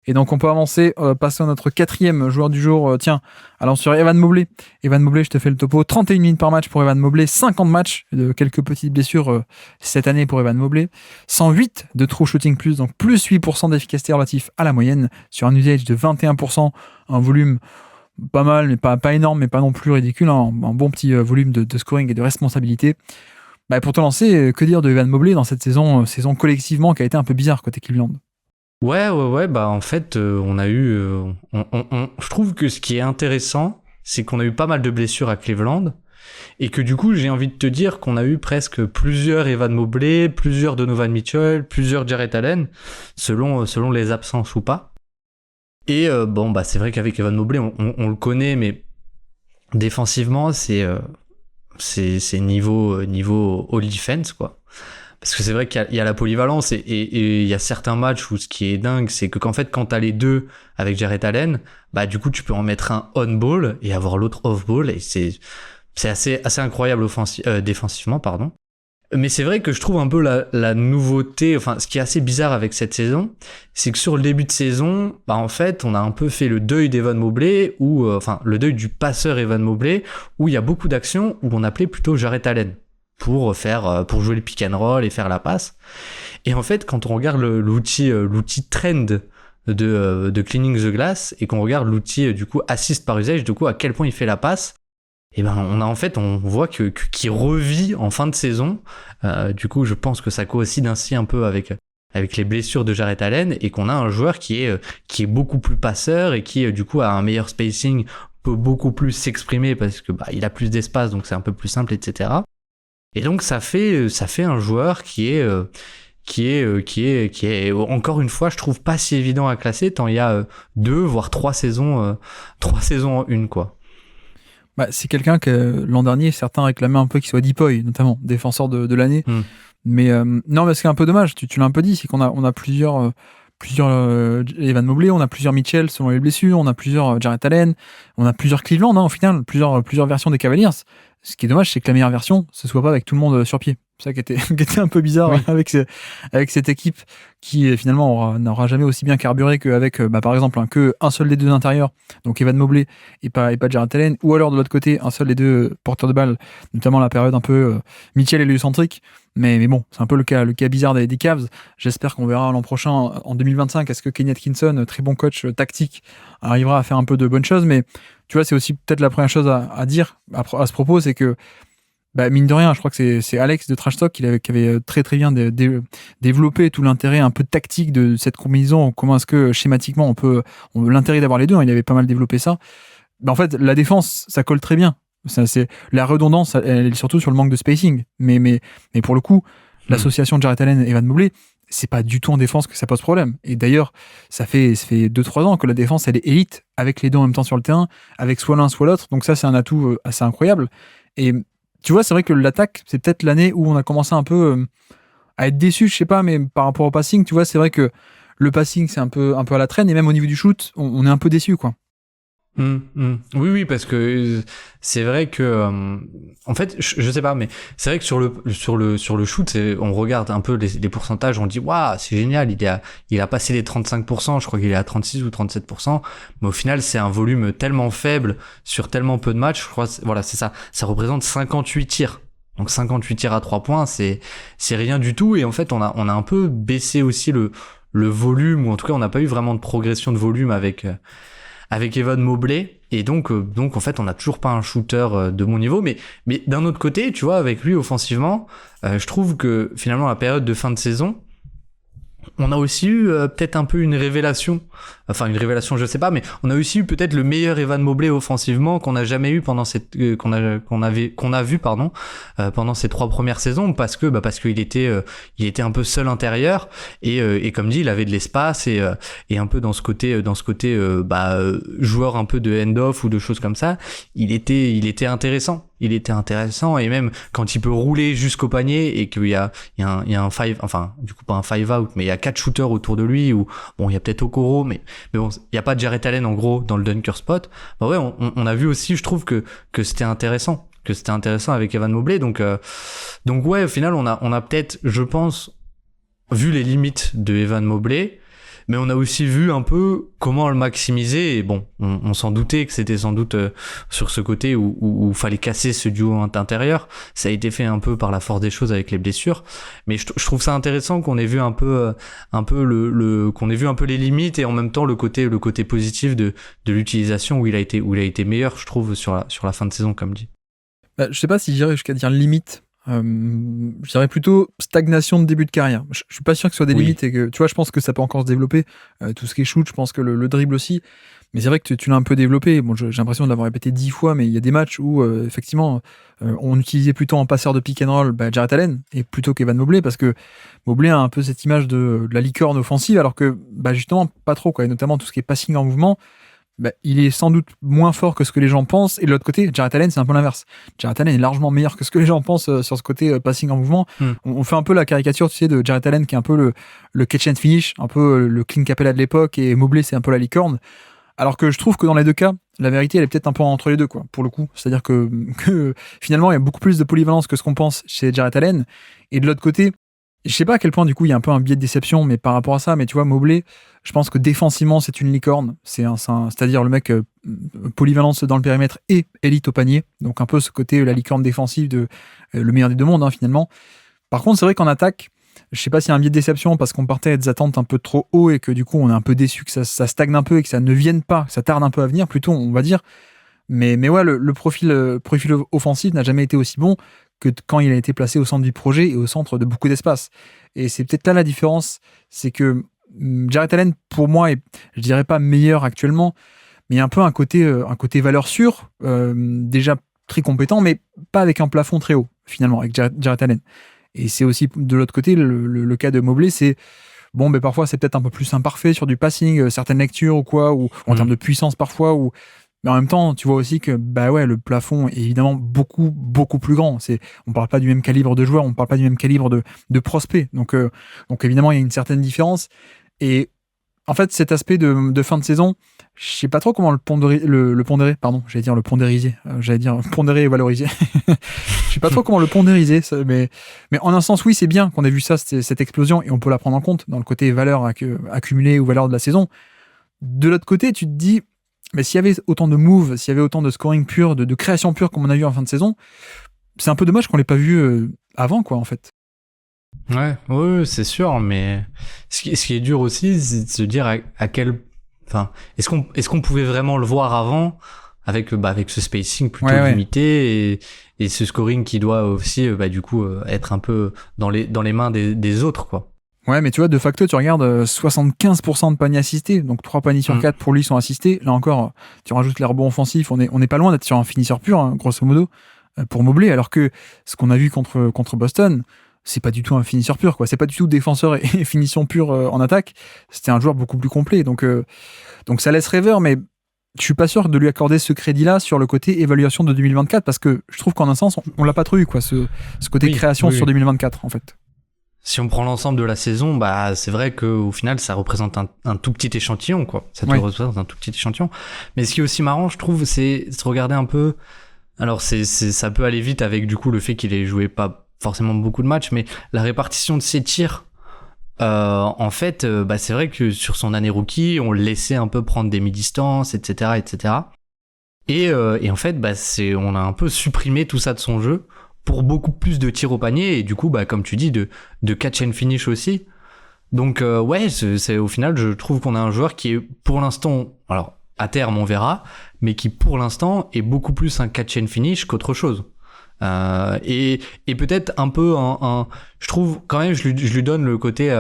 Et donc, on peut avancer, passer à notre 4e joueur du jour. Tiens, allons sur Evan Mobley. Evan Mobley, je te fais le topo. 31 minutes par match pour Evan Mobley, 50 matchs, quelques petites blessures cette année pour Evan Mobley. 108 de true shooting plus, donc plus 8% d'efficacité relatif à la moyenne, sur un usage de 21%, un volume pas mal, mais pas énorme, mais pas non plus ridicule, hein, un bon petit volume de scoring et de responsabilité. Pour te lancer, que dire de Evan Mobley dans cette saison collectivement qui a été un peu bizarre côté Cleveland? Ouais, en fait, on a eu... je trouve que ce qui est intéressant, c'est qu'on a eu pas mal de blessures à Cleveland, et que du coup, j'ai envie de te dire qu'on a eu presque plusieurs Evan Mobley, plusieurs Donovan Mitchell, plusieurs Jarrett Allen, selon les absences ou pas. Et c'est vrai qu'avec Evan Mobley, on le connaît, mais défensivement, c'est niveau all defense, quoi. Parce que c'est vrai qu'il y a la polyvalence et il y a certains matchs où ce qui est dingue, c'est que quand t'as les deux avec Jarrett Allen, du coup tu peux en mettre un on ball et avoir l'autre off ball, et c'est assez incroyable défensivement, pardon. Mais c'est vrai que je trouve un peu la nouveauté, enfin ce qui est assez bizarre avec cette saison, c'est que sur le début de saison, en fait on a un peu fait le deuil d'Evan Mobley, ou le deuil du passeur Evan Mobley, où il y a beaucoup d'actions où on appelait plutôt Jarrett Allen pour jouer le pick and roll et faire la passe. Et en fait quand on regarde l'outil trend de Cleaning the Glass, et qu'on regarde l'outil du coup assist par usage, du coup à quel point il fait la passe, et on voit qu'il revit en fin de saison. Du coup, je pense que ça coïncide ainsi un peu avec les blessures de Jarrett Allen, et qu'on a un joueur qui est beaucoup plus passeur et qui du coup a un meilleur spacing, peut beaucoup plus s'exprimer parce que il a plus d'espace, donc c'est un peu plus simple, etc. Et donc ça fait un joueur qui est encore une fois, je trouve pas si évident à classer, tant il y a 2 voire 3 saisons en une, quoi. C'est quelqu'un que l'an dernier, certains réclamaient un peu qu'il soit Deepoy, notamment défenseur de l'année. Mais non, mais ce qui est un peu dommage, tu l'as un peu dit, c'est qu'on a plusieurs Evan Mobley, on a plusieurs Mitchell selon les blessures, on a plusieurs Jarrett Allen, on a plusieurs Cleveland, au final, plusieurs versions des Cavaliers. Ce qui est dommage, c'est que la meilleure version, ce soit pas avec tout le monde sur pied. C'est ça qui était un peu bizarre, oui, avec cette équipe qui finalement n'aura jamais aussi bien carburé qu'avec par exemple un seul des deux intérieurs, donc Evan Mobley et pas Jarrett Allen, ou alors de l'autre côté un seul des deux porteurs de balle, notamment la période un peu Mitchell et héliocentrique. Mais bon, c'est un peu le cas bizarre des Cavs. J'espère qu'on verra l'an prochain, en 2025, est-ce que Kenny Atkinson, très bon coach tactique, arrivera à faire un peu de bonnes choses. Mais tu vois, c'est aussi peut-être la première chose à dire à ce propos, c'est que mine de rien, je crois que c'est Alex de Trash Talk qui avait très très bien développé tout l'intérêt un peu tactique de cette combinaison. Comment est-ce que schématiquement l'intérêt d'avoir les deux, il avait pas mal développé ça. En fait, la défense, ça colle très bien. C'est la redondance, elle est surtout sur le manque de spacing. Mais pour le coup, l'association de Jarrett Allen et Evan Mobley, c'est pas du tout en défense que ça pose problème. Et d'ailleurs, ça fait 2-3 ans que la défense, elle est élite, avec les deux en même temps sur le terrain, avec soit l'un soit l'autre. Donc ça, c'est un atout assez incroyable. Et tu vois, c'est vrai que l'attaque, c'est peut-être l'année où on a commencé un peu à être déçu, je sais pas, mais par rapport au passing, tu vois, c'est vrai que le passing, c'est un peu à la traîne, et même au niveau du shoot, on est un peu déçu, quoi. Oui, parce que c'est vrai que en fait, je sais pas, mais c'est vrai que sur le shoot, on regarde un peu les pourcentages, on dit waouh, c'est génial, il a passé les 35%, je crois qu'il est à 36 ou 37%, mais au final c'est un volume tellement faible sur tellement peu de matchs, je crois, voilà, c'est ça représente 58 tirs. Donc 58 tirs à 3 points, c'est rien du tout, et en fait on a un peu baissé aussi le volume, ou en tout cas on n'a pas eu vraiment de progression de volume avec Evan Mobley, et donc en fait on n'a toujours pas un shooter de mon niveau, mais d'un autre côté, tu vois, avec lui offensivement, je trouve que finalement la période de fin de saison, on a aussi eu peut-être un peu une révélation, je sais pas, mais on a aussi eu peut-être le meilleur Evan Mobley offensivement qu'on a jamais eu pendant cette qu'on a vu pendant ces 3 premières saisons, parce qu'il était un peu seul intérieur, et comme dit, il avait de l'espace, et un peu dans ce côté joueur un peu de end-off ou de choses comme ça, il était intéressant. Et même quand il peut rouler jusqu'au panier, et qu'il y a un du coup pas un 5 out, mais il y a 4 shooters autour de lui, ou bon, il y a peut-être Okoro, mais bon, il y a pas de Jarrett Allen en gros dans le dunker spot. On a vu aussi, je trouve que c'était intéressant avec Evan Mobley, donc ouais, au final on a peut-être, je pense, vu les limites de Evan Mobley, mais on a aussi vu un peu comment le maximiser. Et bon, on s'en doutait que c'était sans doute sur ce côté où fallait casser ce duo intérieur. Ça a été fait un peu par la force des choses avec les blessures, mais je trouve ça intéressant qu'on ait vu un peu qu'on ait vu un peu les limites et en même temps le côté positif de l'utilisation où il a été meilleur, je trouve, sur la fin de saison, comme dit. Bah, je sais pas si j'irais jusqu'à dire limite. Je dirais plutôt stagnation de début de carrière. Je suis pas sûr que ce soit des limites et que, tu vois, je pense que ça peut encore se développer. Tout ce qui est shoot, je pense que le dribble aussi. Mais c'est vrai que tu l'as un peu développé. Bon, j'ai l'impression de l'avoir répété 10 fois, mais il y a des matchs où, effectivement, on utilisait plutôt en passeur de pick and roll Jarrett Allen et plutôt qu'Evan Mobley, parce que Mobley a un peu cette image de la licorne offensive, alors que, justement, pas trop, quoi. Et notamment tout ce qui est passing en mouvement. Il est sans doute moins fort que ce que les gens pensent. Et de l'autre côté, Jarrett Allen, c'est un peu l'inverse. Jarrett Allen est largement meilleur que ce que les gens pensent sur ce côté passing en mouvement. On fait un peu la caricature, tu sais, de Jarrett Allen qui est un peu le catch and finish, un peu le Clint Capella de l'époque, et Mobley, c'est un peu la licorne. Alors que je trouve que dans les deux cas, la vérité, elle est peut-être un peu entre les deux, quoi, pour le coup. C'est-à-dire que finalement, il y a beaucoup plus de polyvalence que ce qu'on pense chez Jarrett Allen. Et de l'autre côté, je sais pas à quel point, du coup, il y a un peu un biais de déception, mais par rapport à ça, mais tu vois, Mobley, je pense que défensivement, c'est une licorne. C'est-à-dire le mec polyvalence dans le périmètre et élite au panier. Donc un peu ce côté, la licorne défensive de le meilleur des deux mondes, finalement. Par contre, c'est vrai qu'en attaque, je sais pas s'il y a un biais de déception parce qu'on partait à des attentes un peu trop haut et que du coup, on est un peu déçu que ça stagne un peu et que ça ne vienne pas, que ça tarde un peu à venir, plutôt, on va dire. Mais ouais, le profil offensif n'a jamais été aussi bon que quand il a été placé au centre du projet et au centre de beaucoup d'espace. Et c'est peut-être là la différence, c'est que Jarrett Allen, pour moi, est, je dirais pas meilleur actuellement, mais il y a un peu un côté valeur sûre, déjà très compétent, mais pas avec un plafond très haut, finalement, avec Jarrett Allen. Et c'est aussi, de l'autre côté, le cas de Mobley, c'est bon, mais parfois c'est peut-être un peu plus imparfait sur du passing, certaines lectures ou quoi, ou en termes de puissance parfois, ou mais en même temps, tu vois aussi que le plafond est évidemment beaucoup, beaucoup plus grand. On parle pas du même calibre de joueur, on parle pas du même calibre de prospect. Donc évidemment, il y a une certaine différence. Et en fait, cet aspect de fin de saison, je sais pas trop comment le pondérer, pardon, j'allais dire le pondériser, pondérer et valoriser. Je sais pas trop comment le pondériser, mais en un sens, oui, c'est bien qu'on ait vu ça, cette explosion, et on peut la prendre en compte dans le côté valeur accumulée ou valeur de la saison. De l'autre côté, tu te dis, mais s'il y avait autant de moves, s'il y avait autant de scoring pur, de création pure comme on a vu en fin de saison, c'est un peu dommage qu'on l'ait pas vu avant, quoi, en fait. Ouais, c'est sûr, mais ce qui est dur aussi, c'est de se dire à quel, enfin, est-ce qu'on pouvait vraiment le voir avant avec ce spacing plutôt limité et ce scoring qui doit aussi du coup être un peu dans les mains des autres, quoi. Ouais, mais tu vois, de facto, tu regardes 75% de paniers assistés, donc 3 paniers sur 4 pour lui sont assistés. Là encore, tu rajoutes les rebonds offensifs, on est pas loin d'être sur un finisseur pur, grosso modo, pour Mobley, alors que ce qu'on a vu contre Boston, c'est pas du tout un finisseur pur, quoi. C'est pas du tout défenseur et finition pure en attaque. C'était un joueur beaucoup plus complet, donc ça laisse rêveur, mais je suis pas sûr de lui accorder ce crédit-là sur le côté évaluation de 2024, parce que je trouve qu'en un sens, on l'a pas trop eu, quoi, ce côté création sur 2024, en fait. Si on prend l'ensemble de la saison, c'est vrai qu'au final, ça représente un tout petit échantillon, quoi. Ça te représente un tout petit échantillon. Mais ce qui est aussi marrant, je trouve, c'est de regarder un peu. Alors, ça peut aller vite avec, du coup, le fait qu'il ait joué pas forcément beaucoup de matchs, mais la répartition de ses tirs, en fait, c'est vrai que sur son année rookie, on le laissait un peu prendre des mi-distances, etc., etc. Et en fait, on a un peu supprimé tout ça de son jeu pour beaucoup plus de tirs au panier et du coup, comme tu dis, de catch and finish aussi. Donc c'est au final, je trouve qu'on a un joueur qui est pour l'instant, alors à terme on verra, mais qui pour l'instant est beaucoup plus un catch and finish qu'autre chose. Et peut-être un peu je trouve quand même, je lui donne le côté,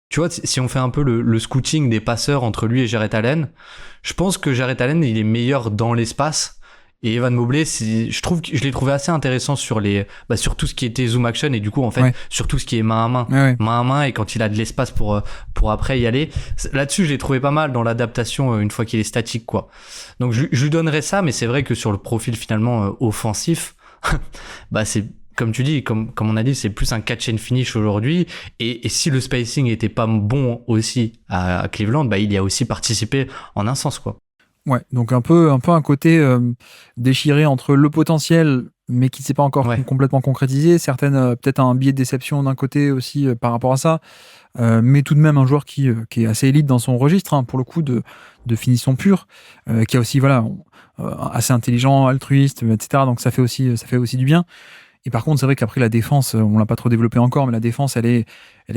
tu vois, si on fait un peu le scouting des passeurs entre lui et Jarrett Allen, je pense que Jarrett Allen il est meilleur dans l'espace. Et Evan Mobley, je trouve que je l'ai trouvé assez intéressant sur sur tout ce qui était zoom action et du coup en fait sur tout ce qui est main à main, main à main, et quand il a de l'espace pour après y aller. Là-dessus, je l'ai trouvé pas mal dans l'adaptation une fois qu'il est statique, quoi. Donc je lui donnerais ça, mais c'est vrai que sur le profil finalement offensif, c'est comme tu dis, comme on a dit, c'est plus un catch and finish aujourd'hui. Et si le spacing était pas bon aussi à Cleveland, il y a aussi participé en un sens, quoi. Ouais, donc un peu un côté déchiré entre le potentiel mais qui ne s'est pas encore complètement concrétisé. Certaines, peut-être un biais de déception d'un côté aussi par rapport à ça. Mais tout de même un joueur qui est assez élite dans son registre, hein, pour le coup, de finition pure, qui est aussi assez intelligent, altruiste, etc. Donc ça fait aussi du bien. Et par contre, c'est vrai qu'après la défense, on l'a pas trop développé encore, mais la défense, elle est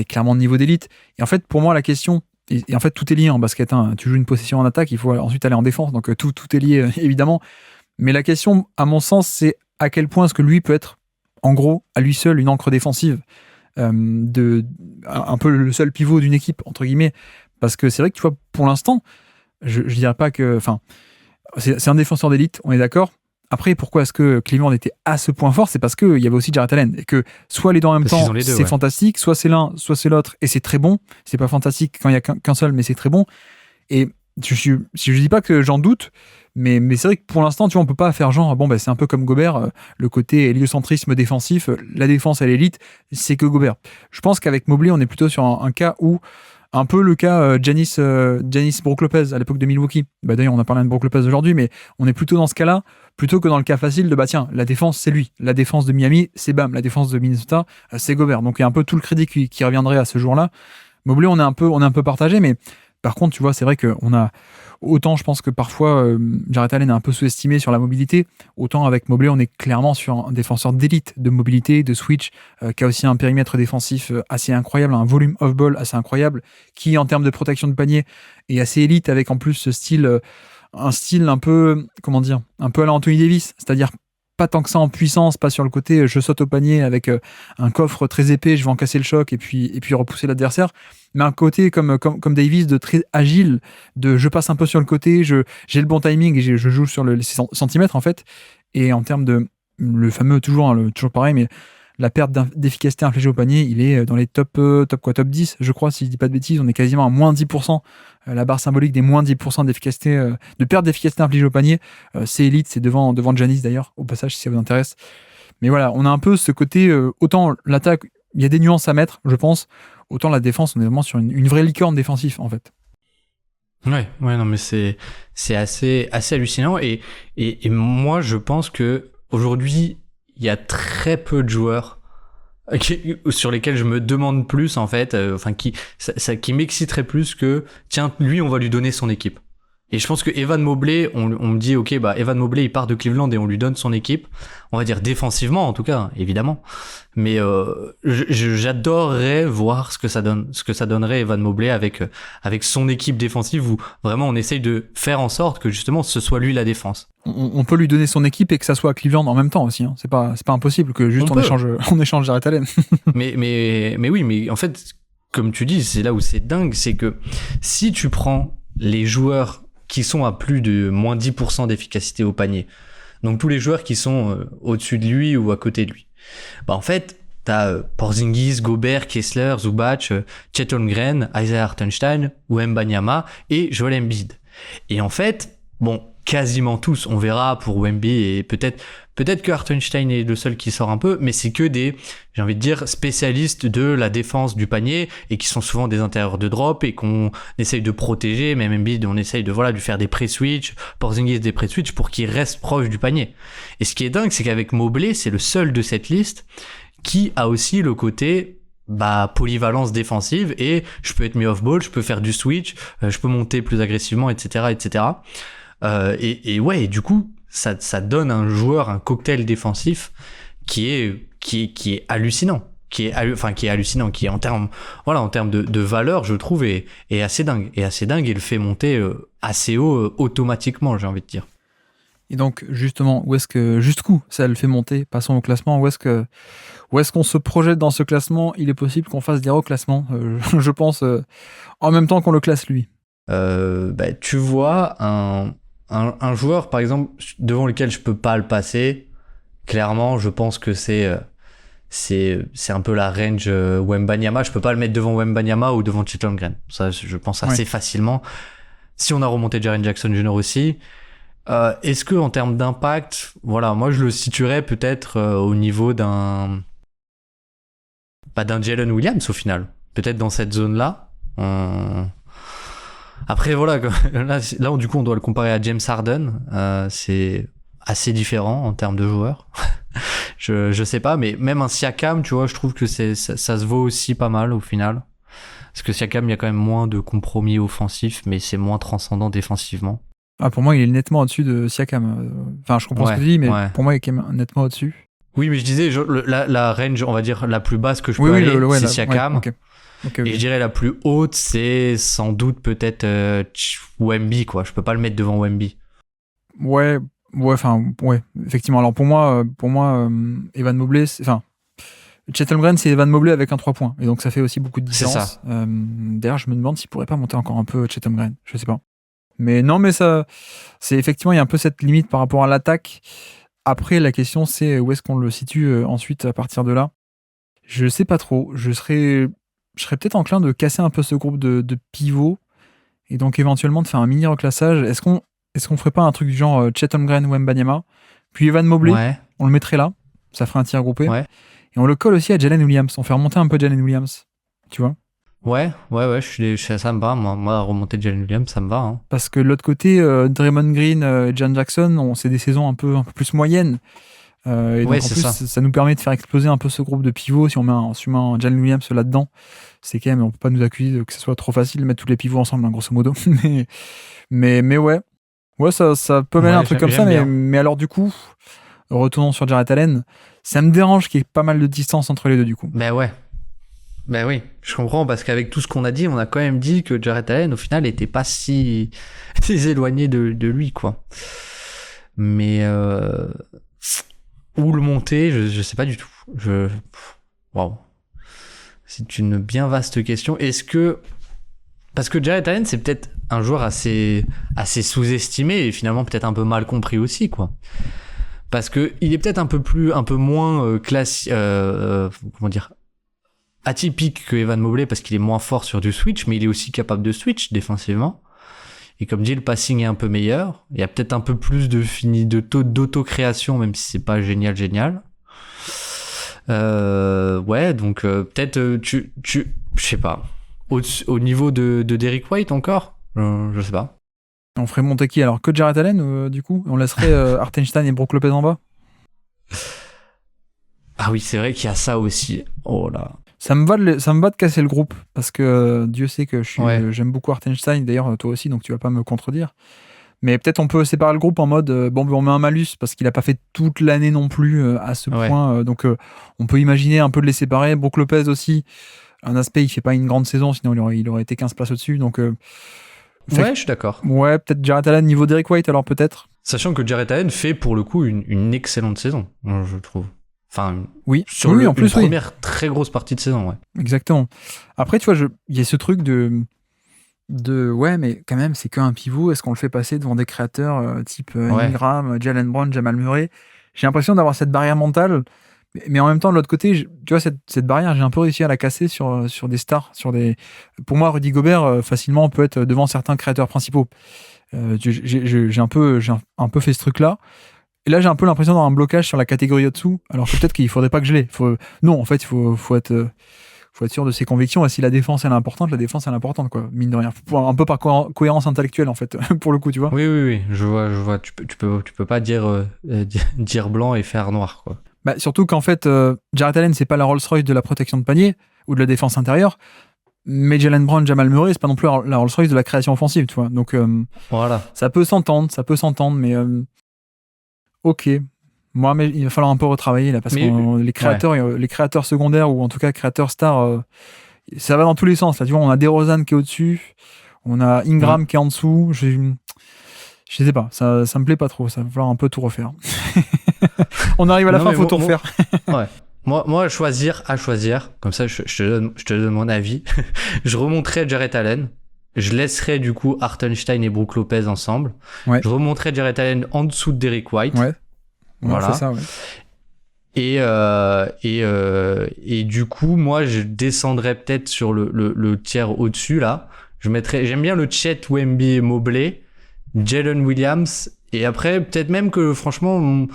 clairement de niveau d'élite. Et en fait, pour moi, la question, et en fait, tout est lié en basket, hein. Tu joues une possession en attaque, il faut ensuite aller en défense, donc tout est lié, évidemment. Mais la question, à mon sens, c'est à quel point est-ce que lui peut être, en gros, à lui seul, une ancre défensive, un peu le seul pivot d'une équipe, entre guillemets. Parce que c'est vrai que, tu vois, pour l'instant, je dirais pas que... Enfin, c'est un défenseur d'élite, on est d'accord. Après, pourquoi est-ce que Cleveland était à ce point fort ? C'est parce qu'il y avait aussi Jarrett Allen. Et que soit les deux en même temps, c'est fantastique, soit c'est l'un, soit c'est l'autre, et c'est très bon. C'est pas fantastique quand il y a qu'un seul, mais c'est très bon. Et je dis pas que j'en doute, mais c'est vrai que pour l'instant, tu vois, on peut pas faire genre, bon, c'est un peu comme Gobert, le côté héliocentrisme défensif, la défense à l'élite, c'est que Gobert. Je pense qu'avec Mobley, on est plutôt sur un cas où, un peu le cas Giannis Brook Lopez à l'époque de Milwaukee. D'ailleurs, on a parlé de Brook Lopez aujourd'hui, mais on est plutôt dans ce cas-là, plutôt que dans le cas facile de tiens, la défense, c'est lui. La défense de Miami, c'est Bam. La défense de Minnesota, c'est Gobert. Donc il y a un peu tout le crédit qui reviendrait à ce jour-là. Mobley, on est un peu partagé, mais par contre, tu vois, c'est vrai qu'on a... Autant, je pense que parfois, Jarrett Allen est un peu sous-estimé sur la mobilité, autant avec Mobley, on est clairement sur un défenseur d'élite de mobilité, de switch, qui a aussi un périmètre défensif assez incroyable, un volume off-ball assez incroyable, qui, en termes de protection de panier, est assez élite, avec en plus ce style, un style un peu, comment dire, un peu à la Anthony Davis, c'est-à-dire pas tant que ça en puissance, pas sur le côté je saute au panier avec un coffre très épais, je vais en casser le choc et puis repousser l'adversaire, mais un côté comme Davis, de très agile, de je passe un peu sur le côté, j'ai le bon timing et je joue sur les centimètres en fait. Et en termes de le fameux, toujours pareil, mais la perte d'efficacité infligée au panier, il est dans les top 10, je crois, si je dis pas de bêtises. On est quasiment à moins 10%. La barre symbolique des moins 10% d'efficacité, de perte d'efficacité infligée au panier, c'est élite, c'est devant Giannis d'ailleurs, au passage, si ça vous intéresse. Mais voilà, on a un peu ce côté, autant l'attaque, il y a des nuances à mettre, je pense, autant la défense, on est vraiment sur une vraie licorne défensive, en fait. Ouais, non, mais c'est assez hallucinant. Et moi, je pense que aujourd'hui, il y a très peu de joueurs sur lesquels je me demande plus, en fait, qui m'exciterait plus que, tiens, lui, on va lui donner son équipe. Et je pense que Evan Mobley, on me dit, ok, Evan Mobley, il part de Cleveland et on lui donne son équipe. On va dire défensivement, en tout cas, évidemment. Mais j'adorerais voir ce que ça donnerait Evan Mobley avec son équipe défensive, où vraiment on essaye de faire en sorte que justement ce soit lui la défense. On peut lui donner son équipe et que ça soit à Cleveland en même temps aussi, hein. C'est pas impossible que juste on échange Jarrett Allen. mais oui, mais en fait, comme tu dis, c'est là où c'est dingue, c'est que si tu prends les joueurs qui sont à plus de moins 10% d'efficacité au panier, donc tous les joueurs qui sont au-dessus de lui ou à côté de lui, en fait, t'as Porzingis, Gobert, Kessler, Zubac, Chet Holmgren, Isaiah Hartenstein, Wembanyama et Joel Embiid. Et en fait, quasiment tous, on verra pour Wemby, et peut-être que Hartenstein est le seul qui sort un peu, mais c'est que des, j'ai envie de dire, spécialistes de la défense du panier, et qui sont souvent des intérieurs de drop, et qu'on essaye de protéger, même Embiid, on essaye de lui faire des pré-switch, Porzingis des pré-switch, pour qu'il reste proche du panier. Et ce qui est dingue, c'est qu'avec Mobley, c'est le seul de cette liste qui a aussi le côté polyvalence défensive, et je peux être mis off-ball, je peux faire du switch, je peux monter plus agressivement, etc. Et ouais, du coup, ça donne un joueur, un cocktail défensif qui est hallucinant, qui est hallucinant, qui est en termes de valeur, je trouve, est assez dingue, et le fait monter assez haut automatiquement, j'ai envie de dire. Et donc, justement, jusqu'où ça le fait monter? Passons au classement. Où est-ce qu'on se projette dans ce classement? Il est possible qu'on fasse des reclassements, je pense, en même temps qu'on le classe lui. Tu vois, un joueur, par exemple, devant lequel je peux pas le passer, clairement, je pense que c'est un peu la range Wembanyama. Je peux pas le mettre devant Wembanyama ou devant Chet Holmgren. Ça, je pense assez facilement. Si on a remonté Jaren Jackson Jr. aussi. Est-ce que en termes d'impact, moi je le situerais peut-être au niveau d'un Jalen Williams au final, peut-être dans cette zone-là. Après là du coup on doit le comparer à James Harden. C'est assez différents en termes de joueurs. Je sais pas, mais même un Siakam, tu vois, je trouve que ça se vaut aussi pas mal au final. Parce que Siakam, il y a quand même moins de compromis offensifs, mais c'est moins transcendant défensivement. Ah, pour moi, il est nettement au-dessus de Siakam. Enfin, je comprends ce que tu dis, mais pour moi, il est quand même nettement au-dessus. Oui, mais je disais, la range, on va dire, la plus basse que je peux aller, c'est Siakam. Okay. Et je dirais la plus haute, c'est sans doute peut-être Wemby, quoi. Je peux pas le mettre devant Wemby. Ouais, effectivement. Alors pour moi, Evan Mobley, Chet Holmgren, c'est Evan Mobley avec un 3 points. Et donc ça fait aussi beaucoup de différence. C'est ça. D'ailleurs, je me demande s'il pourrait pas monter encore un peu Chet Holmgren. Je sais pas. Mais non, mais ça, c'est effectivement, il y a un peu cette limite par rapport à l'attaque. Après, la question, c'est où est-ce qu'on le situe ensuite à partir de là. Je sais pas trop. Je serais peut-être enclin de casser un peu ce groupe de pivots et donc éventuellement de faire un mini reclassage. Est-ce qu'on ferait pas un truc du genre Chet Holmgren ou Mbanyama, puis Evan Mobley, on le mettrait là, ça ferait un tir groupé, et on le colle aussi à Jalen Williams, on fait remonter un peu Jalen Williams, tu vois. Ouais, ça me va, moi remonter Jalen Williams, ça me va. Hein. Parce que de l'autre côté, Draymond Green et John Jackson, c'est des saisons un peu plus moyennes. Et donc en plus, ça nous permet de faire exploser un peu ce groupe de pivots. Si on met un Jalen Williams là-dedans, c'est quand même, on peut pas nous accuser que ce soit trop facile de mettre tous les pivots ensemble, hein, grosso modo. mais ouais, ça peut mêler un truc comme ça. Mais alors du coup, retournons sur Jarrett Allen, ça me dérange qu'il y ait pas mal de distance entre les deux du coup. Ben oui, je comprends, parce qu'avec tout ce qu'on a dit, on a quand même dit que Jarrett Allen, au final, n'était pas si éloigné de lui, quoi. Mais où le monter, je sais pas du tout. Waouh. C'est une bien vaste question. Parce que Jarrett Allen, c'est peut-être un joueur assez sous-estimé et finalement peut-être un peu mal compris aussi, quoi. Parce que il est peut-être un peu moins atypique que Evan Mobley, parce qu'il est moins fort sur du switch, mais il est aussi capable de switch défensivement. Et comme dit, le passing est un peu meilleur. Il y a peut-être un peu plus d'autocréation, même si c'est pas génial. Donc peut-être je sais pas. Au niveau de Derrick White encore, je sais pas. On ferait monter qui alors, que Jarrett Allen du coup, on laisserait Hartenstein et Brook Lopez en bas. Ah oui, c'est vrai qu'il y a ça aussi. Oh là. Ça me va de casser le groupe, parce que Dieu sait que j'aime beaucoup Hartenstein, d'ailleurs toi aussi, donc tu vas pas me contredire. Mais peut-être on peut séparer le groupe en mode on met un malus parce qu'il a pas fait toute l'année non plus à ce point, donc on peut imaginer un peu de les séparer. Brook Lopez aussi, un aspect, il fait pas une grande saison, sinon il aurait été 15 places au-dessus, donc je suis d'accord. Ouais, peut-être Jarrett Allen niveau Derrick White alors peut-être. Sachant que Jarrett Allen fait pour le coup une excellente saison, je trouve. Enfin, en plus, première très grosse partie de saison, ouais. Exactement. Après, tu vois, il y a ce truc de ouais, mais quand même, c'est qu'un pivot. Est-ce qu'on le fait passer devant des créateurs type Ingram, Jalen Brown, Jamal Murray? J'ai l'impression d'avoir cette barrière mentale, mais en même temps, de l'autre côté, tu vois, cette barrière, j'ai un peu réussi à la casser sur des stars. Pour moi, Rudy Gobert, facilement, peut être devant certains créateurs principaux. J'ai un peu fait ce truc-là. Et là, j'ai un peu l'impression d'avoir un blocage sur la catégorie au-dessous, alors que peut-être qu'il faudrait pas que je l'ai. Non, en fait, il faut être sûr de ses convictions. Et si la défense, elle est importante, quoi. Mine de rien. Un peu par cohérence intellectuelle, en fait, pour le coup, tu vois. Oui, je vois. Tu peux pas dire blanc et faire noir, quoi. Bah, surtout qu'en fait, Jarrett Allen, c'est pas la Rolls-Royce de la protection de panier ou de la défense intérieure. Mais Jalen Brown, Jamal Murray, c'est pas non plus la Rolls-Royce de la création offensive, tu vois. Donc, voilà. Ça peut s'entendre, mais ok. Moi, mais il va falloir un peu retravailler là, parce que les créateurs secondaires, ou en tout cas créateurs stars, ça va dans tous les sens. Là, tu vois, on a DeRozan qui est au-dessus, on a Ingram qui est en dessous. Je sais pas, ça me plaît pas trop. Ça va falloir un peu tout refaire. On arrive à la fin, il faut tout refaire. Ouais. Moi, à choisir, comme ça, je te donne mon avis. Je remonterai Jarrett Allen. Je laisserai du coup Hartenstein et Brook Lopez ensemble. Ouais. Je remonterai Jarrett Allen en dessous de Derrick White. Ouais. Voilà. C'est ça, ouais. Et du coup, moi, je descendrai peut-être sur le tiers au-dessus là. J'aime bien le Chet, Wemby et Mobley, Jalen Williams, et après peut-être même que franchement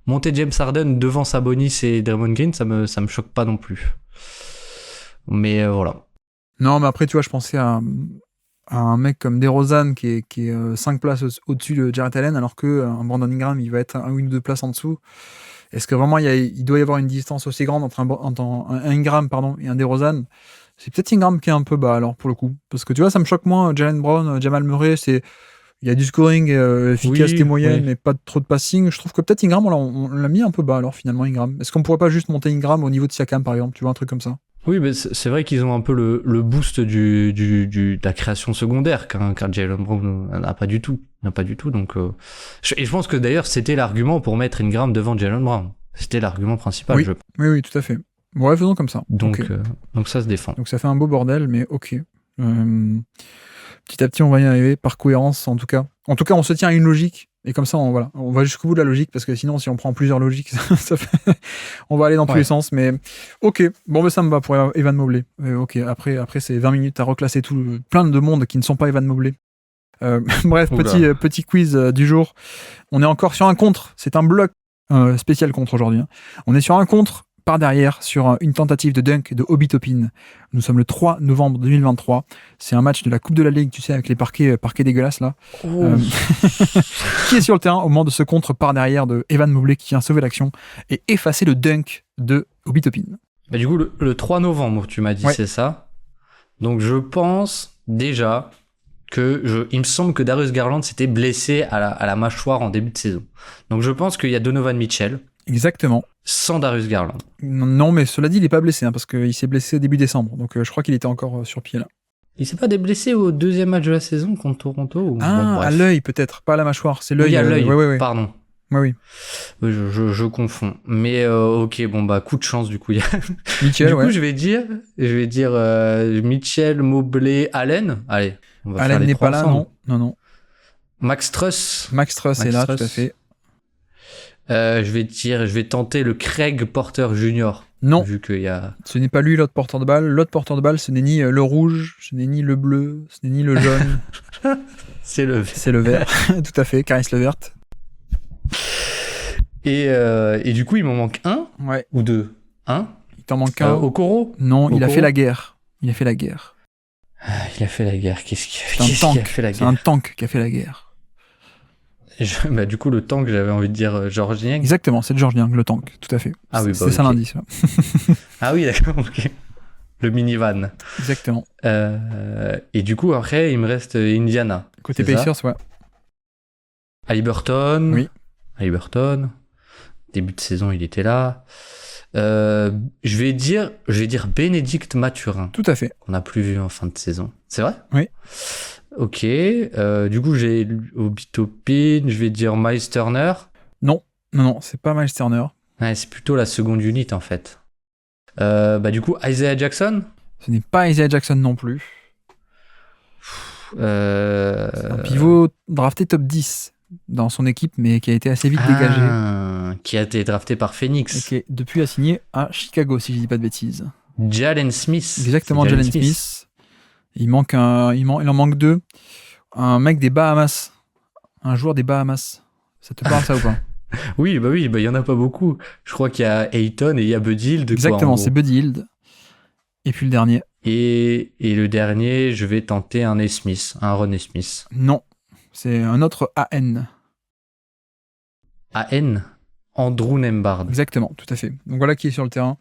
monter James Harden devant Sabonis et Draymond Green, ça me choque pas non plus. Mais voilà. Non, mais après tu vois, je pensais à un mec comme DeRozan qui est 5 places au-dessus de Jarrett Allen, alors que un Brandon Ingram, il va être un ou une ou deux places en dessous. Est-ce que vraiment il doit y avoir une distance aussi grande entre un Ingram et un DeRozan? C'est peut-être Ingram qui est un peu bas alors pour le coup, parce que tu vois, ça me choque moins. Jaylen Brown, Jamal Murray, il y a du scoring efficacité moyenne, mais pas trop de passing. Je trouve que peut-être Ingram, on l'a mis un peu bas alors finalement Ingram. Est-ce qu'on pourrait pas juste monter Ingram au niveau de Siakam par exemple, tu vois, un truc comme ça? Oui, mais c'est vrai qu'ils ont un peu le boost de la création secondaire qu'un Jaylen Brown n'a pas du tout. Donc, et je pense que d'ailleurs c'était l'argument pour mettre Ingram devant Jaylen Brown. C'était l'argument principal. Oui, oui, tout à fait. Ouais, faisons comme ça. Donc, okay. Donc ça se défend. Donc ça fait un beau bordel, mais ok. Petit à petit, on va y arriver par cohérence, en tout cas. En tout cas, on se tient à une logique. Et comme ça, on va jusqu'au bout de la logique, parce que sinon, si on prend plusieurs logiques, on va aller dans tous les sens. Mais ok, bon, ça me va pour Evan Mobley. Ok, après c'est 20 minutes à reclasser plein de monde qui ne sont pas Evan Mobley. Bref, petit quiz du jour. On est encore sur un contre. C'est un bloc spécial contre aujourd'hui. Hein. On est sur un contre par derrière sur une tentative de dunk de Obi Toppin. Nous sommes le 3 novembre 2023. C'est un match de la Coupe de la Ligue, tu sais, avec les parquets dégueulasses là. Qui est sur le terrain au moment de ce contre par derrière de Evan Mobley qui vient sauver l'action et effacer le dunk de Obi Toppin. Bah, du coup, le 3 novembre, tu m'as dit, c'est ça. Donc je pense déjà il me semble que Darius Garland s'était blessé à la mâchoire en début de saison. Donc je pense qu'il y a Donovan Mitchell. Exactement. Sans Darius Garland. Non, mais cela dit, il n'est pas blessé, parce qu'il s'est blessé début décembre. Donc je crois qu'il était encore sur pied là. Il s'est pas déblessé au deuxième match de la saison contre Toronto à l'œil peut-être, pas à la mâchoire, c'est l'œil. Oui, à l'œil, ouais. Pardon. Oui. Je confonds. Mais ok, coup de chance du coup. Mitchell, du coup, je vais dire Mitchell, Mobley, Allen. Allez, on va Allen faire les n'est trois pas là, ensemble. non. Max Truss est là, tout à fait. Je vais tenter le Craig Porter Jr. Non, vu qu'il y a... ce n'est pas lui l'autre porteur de balle. L'autre porteur de balle, ce n'est ni le rouge, ce n'est ni le bleu, ce n'est ni le jaune. C'est le vert. C'est le vert, tout à fait, Caris Levert. Et du coup, il m'en manque un ou deux. Un. Il t'en manque un. Okoro. Non, il a fait la guerre. Il a fait la guerre. Qu'est-ce qu'il a fait la guerre? C'est un tank qui a fait la guerre. Du coup, le tank, j'avais envie de dire Georges Niang. Exactement, c'est Georges Niang, le tank, tout à fait. Ah oui, c'est ça l'indice. Là. Ah oui, d'accord, ok. Le minivan. Exactement. Et du coup, après, il me reste Indiana. Côté Pacers, ouais. Haliburton. Oui. Haliburton. Début de saison, il était là. Je vais dire Bénédicte Mathurin. Tout à fait. Qu'on n'a plus vu en fin de saison. C'est vrai? Oui. Ok. Du coup, j'ai Obi Toppin. Je vais dire Miles Turner. Non, c'est pas Miles Turner. Ouais, c'est plutôt la seconde unit en fait. Du coup, Isaiah Jackson. Ce n'est pas Isaiah Jackson non plus. C'est un pivot drafté top 10 dans son équipe, mais qui a été assez vite dégagé. Qui a été drafté par Phoenix. Et qui depuis a signé à Chicago, si je dis pas de bêtises. Jalen Smith. Exactement, Jalen Smith. Il en manque deux. Un mec des Bahamas. Un joueur des Bahamas. Ça te parle ça ou pas? Oui, il y en a pas beaucoup. Je crois qu'il y a Ayton et il y a Buddy Hield. Exactement, c'est Buddy Hield. Et puis le dernier. Et le dernier, je vais tenter un Nesmith, un Ron Nesmith. Non, c'est un autre AN. AN? Andrew Nembhard. Exactement, tout à fait. Donc voilà qui est sur le terrain.